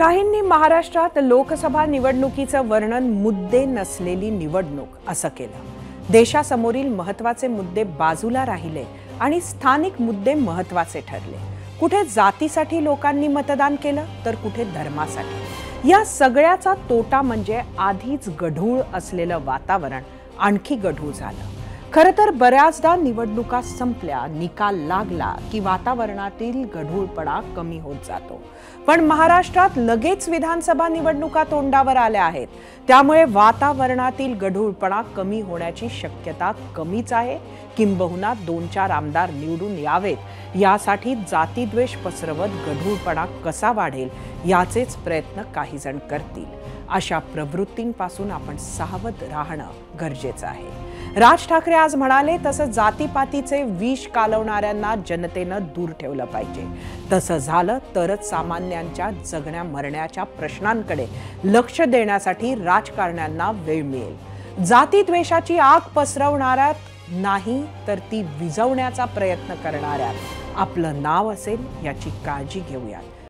काहींनी महाराष्ट्रात लोकसभा निवडणुकीचं वर्णन मुद्दे नसलेली निवडणूक असं केलं। देशासमोरील महत्त्वाचे मुद्दे बाजूला राहिले आणि स्थानिक मुद्दे महत्त्वाचे ठरले। कुठे जातीसाठी लोकांनी मतदान केलं तर कुठे धर्मासाठी। या सगळ्याचा तोटा म्हणजे आधीच गढूळ असलेलं वातावरण आणखी गढूळ झालं। खरं तर बऱ्याचदा निवडणुका संपल्या, निकाल लागला की वातावरणातील गढूळपणा कमी होत जातो। पण महाराष्ट्रात लगेच विधानसभा निवडणुका तोंडावर आल्या आहेत, त्यामुळे वातावरणातील गढूळपणा कमी होण्याची शक्यता कमीच आहे। किंबहुना 2-4 आमदार निवडून यावेत यासाठी जातीद्वेष पसरवत गढूळपणा कसा वाढेल याचेच प्रयत्न काही जण करतील। अशा प्रवृत्तींपासून आपण सावध राहणं गरजेचं आहे। राज ठाकरे आज म्हणाले तसं जातीपातीचे विष कालवणाऱ्यांना जनतेनं दूर ठेवलं पाहिजे। तसं झालं तरच सामान्यांच्या जगण्या मरण्याच्या प्रश्नांकडे लक्ष देण्यासाठी राजकारण्यांना वेळ मिळेल। जातीद्वेषाची आग पसरवणाऱ्यात नाही तर ती विझवण्याचा प्रयत्न करणाऱ्यात आपलं नाव असेल याची काळजी घेऊयात।